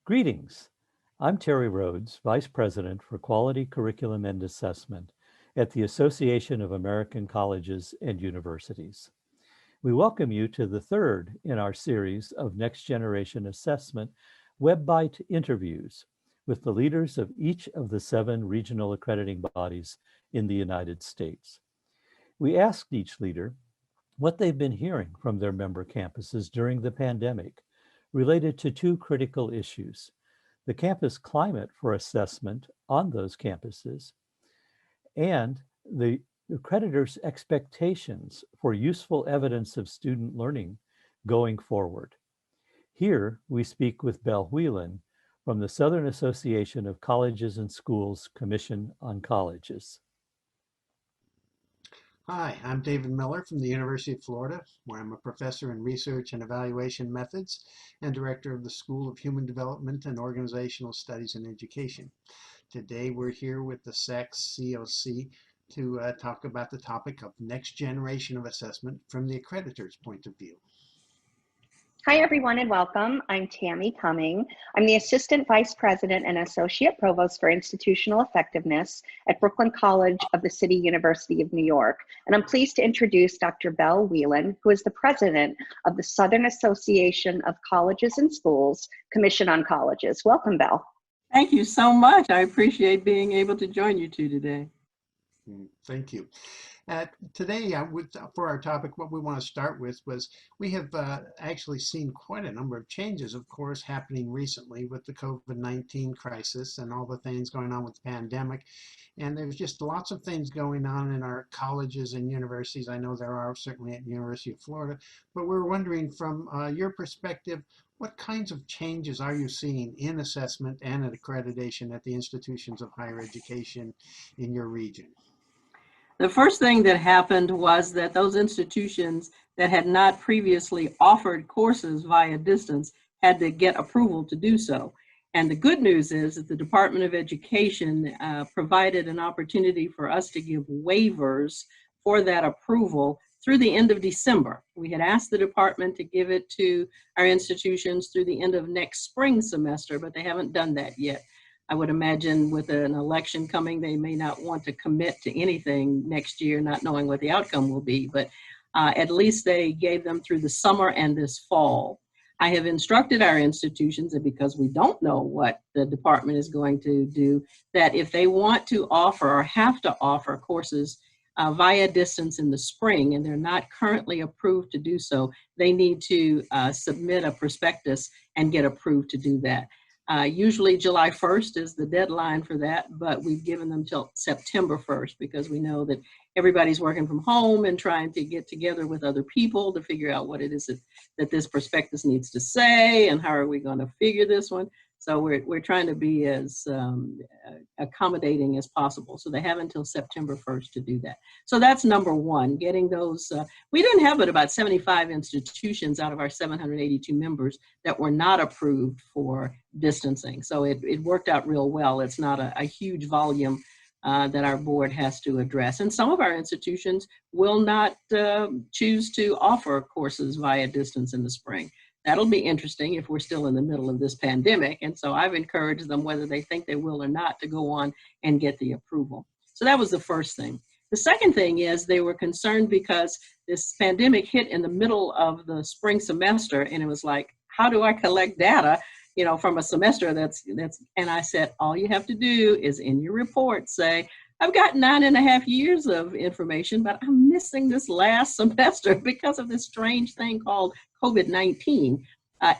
Greetings. I'm Terry Rhodes, Vice President for Quality Curriculum and Assessment at the Association of American Colleges and Universities. We welcome you to the third in our series of Next Generation Assessment WebBite interviews with the leaders of each of the 7 regional accrediting bodies in the United States. We asked each leader what they've been hearing from their member campuses during the pandemic related to 2 critical issues: the campus climate for assessment on those campuses and the accreditors' expectations for useful evidence of student learning going forward. Here we speak with Belle Wheelan from the Southern Association of Colleges and Schools Commission on Colleges. Hi, I'm David Miller from the University of Florida, where I'm a professor in research and evaluation methods and director of the School of Human Development and Organizational Studies and Education. Today we're here with the SACSCOC to talk about the topic of next generation of assessment from the accreditor's point of view. Hi, everyone, and welcome. I'm Tammie Cumming. I'm the Assistant Vice President and Associate Provost for Institutional Effectiveness at Brooklyn College of the City University of New York. And I'm pleased to introduce Dr. Belle Wheelan, who is the President of the Southern Association of Colleges and Schools Commission on Colleges. Welcome, Belle. Thank you so much. I appreciate being able to join you two today. Thank you. Today, for our topic, what we want to start with was we have actually seen quite a number of changes, of course, happening recently with the COVID-19 crisis and all the things going on with the pandemic. And there's just lots of things going on in our colleges and universities. I know there are certainly at the University of Florida, but we're wondering from your perspective, what kinds of changes are you seeing in assessment and in accreditation at the institutions of higher education in your region? The first thing that happened was that those institutions that had not previously offered courses via distance had to get approval to do so. And the good news is that the Department of Education provided an opportunity for us to give waivers for that approval through the end of December. We had asked the department to give it to our institutions through the end of next spring semester, but they haven't done that yet. I would imagine with an election coming, they may not want to commit to anything next year, not knowing what the outcome will be, but at least they gave them through the summer and this fall. I have instructed our institutions, and because we don't know what the department is going to do, that if they want to offer or have to offer courses via distance in the spring, and they're not currently approved to do so, they need to submit a prospectus and get approved to do that. Usually July 1st is the deadline for that, but we've given them till September 1st because we know that everybody's working from home and trying to get together with other people to figure out what it is that this prospectus needs to say and how are we going to figure this one. So we're trying to be as accommodating as possible. So they have until September 1st to do that. So that's number one, getting those. We didn't have but about 75 institutions out of our 782 members that were not approved for distancing. So it worked out real well. It's not a huge volume that our board has to address. And some of our institutions will not choose to offer courses via distance in the spring. That'll be interesting if we're still in the middle of this pandemic. And so I've encouraged them, whether they think they will or not, to go on and get the approval. So that was the first thing. The second thing is they were concerned because this pandemic hit in the middle of the spring semester. And it was like, how do I collect data, from a semester and I said, all you have to do is in your report say, I've got 9.5 years of information, but I'm missing this last semester because of this strange thing called COVID-19.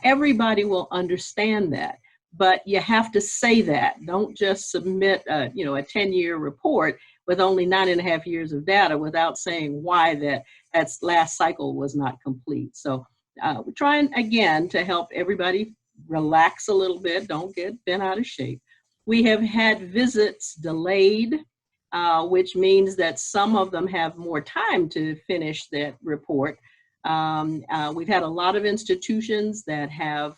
Everybody will understand that, but you have to say that. Don't just submit, a 10-year report with only 9.5 years of data without saying why that last cycle was not complete. So we're trying again to help everybody relax a little bit, don't get bent out of shape. We have had visits delayed, which means that some of them have more time to finish that report. We've had a lot of institutions that have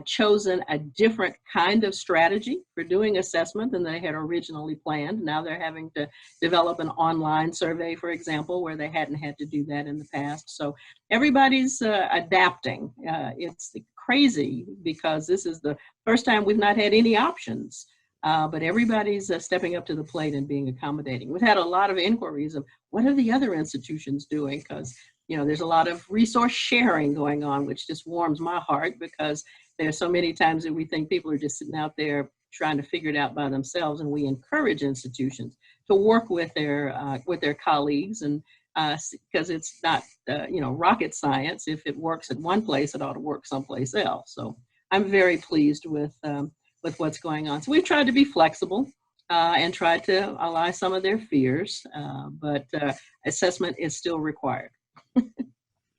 chosen a different kind of strategy for doing assessment than they had originally planned. Now they're having to develop an online survey, for example, where they hadn't had to do that in the past. So everybody's adapting. It's crazy because this is the first time we've not had any options. But everybody's stepping up to the plate and being accommodating. We've had a lot of inquiries of what are the other institutions doing? Because, you know, there's a lot of resource sharing going on, which just warms my heart because there's so many times that we think people are just sitting out there trying to figure it out by themselves. And we encourage institutions to work with their colleagues, and because it's not, you know, rocket science. If it works at one place, it ought to work someplace else. So I'm very pleased with what's going on. So we've tried to be flexible and tried to allay some of their fears, but assessment is still required.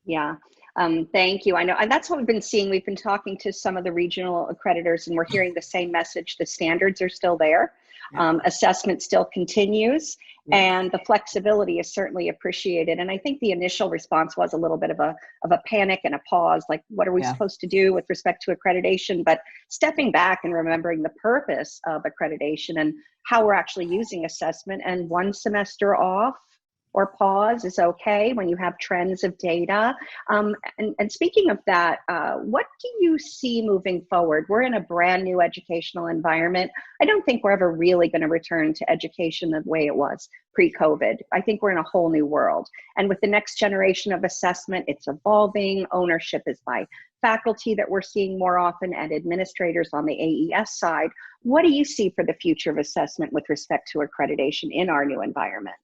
Yeah, thank you. I know, and that's what we've been seeing. We've been talking to some of the regional accreditors, and we're hearing the same message. The standards are still there. Assessment still continues, and the flexibility is certainly appreciated. And I think the initial response was a little bit of a panic and a pause, like, what are we supposed to do with respect to accreditation? But stepping back and remembering the purpose of accreditation and how we're actually using assessment, and one semester off or pause is okay when you have trends of data. And speaking of that, what do you see moving forward? We're in a brand new educational environment. I don't think we're ever really going to return to education the way it was pre-COVID. I think we're in a whole new world. And with the next generation of assessment, it's evolving. Ownership is by faculty that we're seeing more often, and administrators on the AES side. What do you see for the future of assessment with respect to accreditation in our new environment?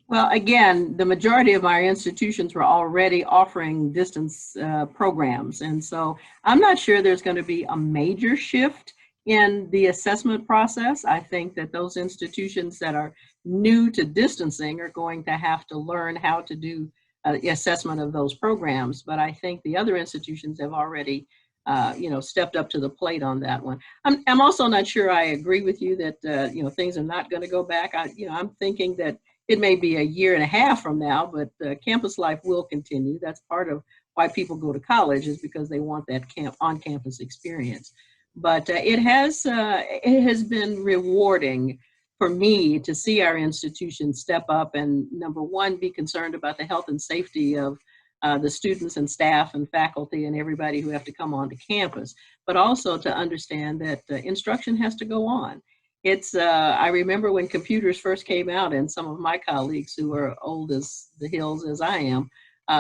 Well, again, the majority of our institutions were already offering distance programs. And so I'm not sure there's going to be a major shift in the assessment process. I think that those institutions that are new to distancing are going to have to learn how to do the assessment of those programs. But I think the other institutions have already you know, stepped up to the plate on that one. I'm also not sure I agree with you that, you know, things are not going to go back. I'm thinking that it may be a year and a half from now, but campus life will continue. That's part of why people go to college, is because they want that on-campus experience. But it has been rewarding for me to see our institutions step up and, number one, be concerned about the health and safety of the students and staff and faculty and everybody who have to come onto campus, but also to understand that instruction has to go on. I remember when computers first came out, and some of my colleagues who are old as the hills as I am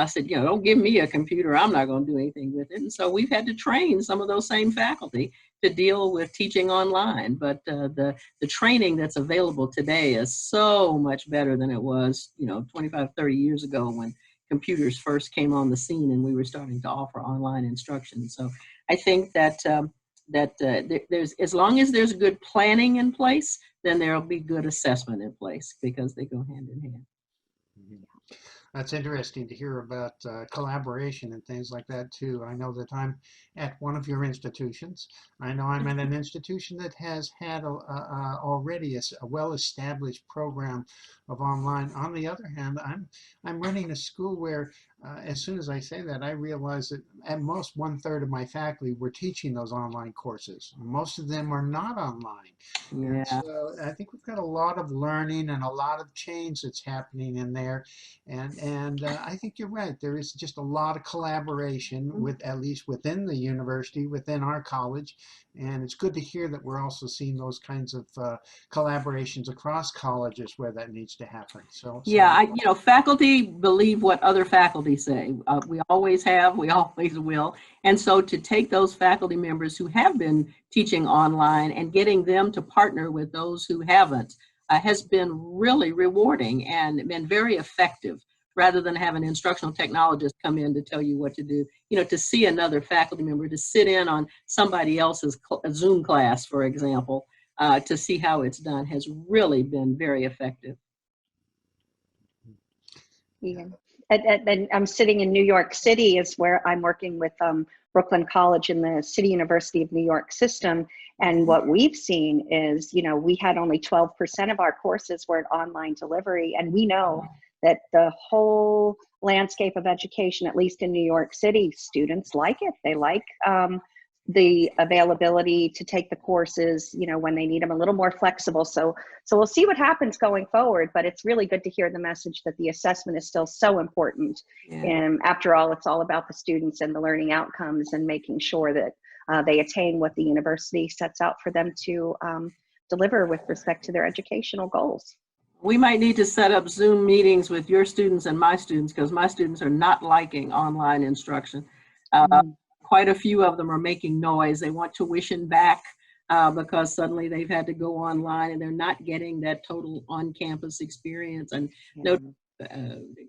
said, you know, don't give me a computer, I'm not going to do anything with it. And so we've had to train some of those same faculty to deal with teaching online. But the training that's available today is so much better than it was, you know, 25, 30 years ago when computers first came on the scene and we were starting to offer online instruction. So I think that there's, as long as there's good planning in place, then there'll be good assessment in place, because they go hand in hand. That's interesting to hear about collaboration and things like that too. I know that I'm at one of your institutions. I know I'm at an institution that has had already a well-established program of online. On the other hand, I'm running a school where as soon as I say that, I realize that at most 1/3 of my faculty were teaching those online courses. Most of them are not online. Yeah. And so I think we've got a lot of learning and a lot of change that's happening in there. And I think you're right. There is just a lot of collaboration with, at least within the university, within our college. And it's good to hear that we're also seeing those kinds of collaborations across colleges where that needs to happen. So yeah, you know, faculty believe what other faculty say. We always have, we always will. And so to take those faculty members who have been teaching online and getting them to partner with those who haven't has been really rewarding and been very effective, rather than have an instructional technologist come in to tell you what to do. You know, to see another faculty member, to sit in on somebody else's Zoom class, for example, to see how it's done has really been very effective. Yeah. And I'm sitting in New York City, is where I'm working with Brooklyn College in the City University of New York system. And what we've seen is, you know, we had only 12% of our courses were at online delivery. And we know that the whole landscape of education, at least in New York City, students like it. They like the availability to take the courses, you know, when they need them, a little more flexible. So we'll see what happens going forward, but it's really good to hear the message that the assessment is still so important. Yeah. And after all, it's all about the students and the learning outcomes and making sure that they attain what the university sets out for them to deliver with respect to their educational goals. We might need to set up Zoom meetings with your students and my students, because my students are not liking online instruction. Quite a few of them are making noise. They want tuition back because suddenly they've had to go online and they're not getting that total on-campus experience. And no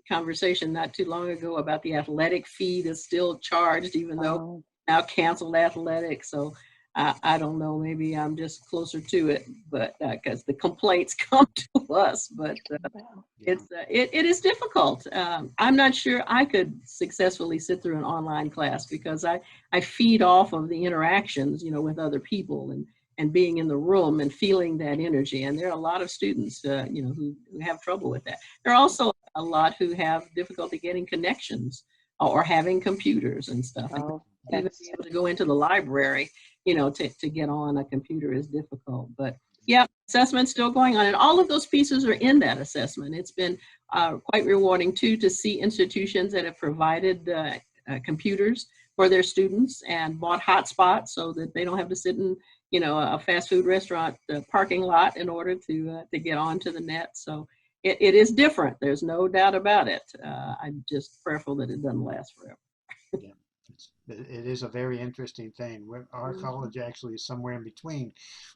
conversation not too long ago about the athletic fee that's still charged, even though now canceled athletics. So I don't know, maybe I'm just closer to it, but because the complaints come to us, but it is difficult. I'm not sure I could successfully sit through an online class, because I feed off of the interactions, you know, with other people and being in the room and feeling that energy. And there are a lot of students, you know, who have trouble with that. There are also a lot who have difficulty getting connections or having computers and stuff. Even be able to go into the library, you know, to get on a computer is difficult. But yeah, assessment's still going on, and all of those pieces are in that assessment. It's been quite rewarding too to see institutions that have provided computers for their students and bought hotspots so that they don't have to sit in, you know, a fast food restaurant parking lot in order to get onto the net. So it is different. There's no doubt about it. I'm just prayerful that it doesn't last forever. Yeah. It is a very interesting thing. Our college actually is somewhere in between.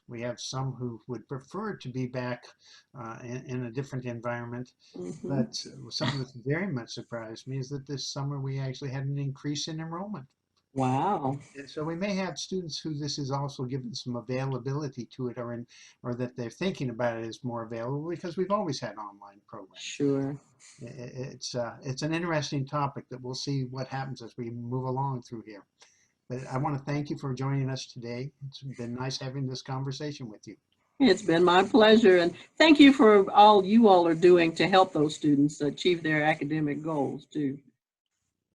We have some who would prefer to be back in a different environment, but something that's very much surprised me is that this summer we actually had an increase in enrollment. Wow. And so we may have students who this is also given some availability to it, or that they're thinking about it as more available, because we've always had online programs. Sure. It's an interesting topic that we'll see what happens as we move along through here. But I want to thank you for joining us today. It's been nice having this conversation with you. It's been my pleasure, and thank you for all you all are doing to help those students achieve their academic goals too.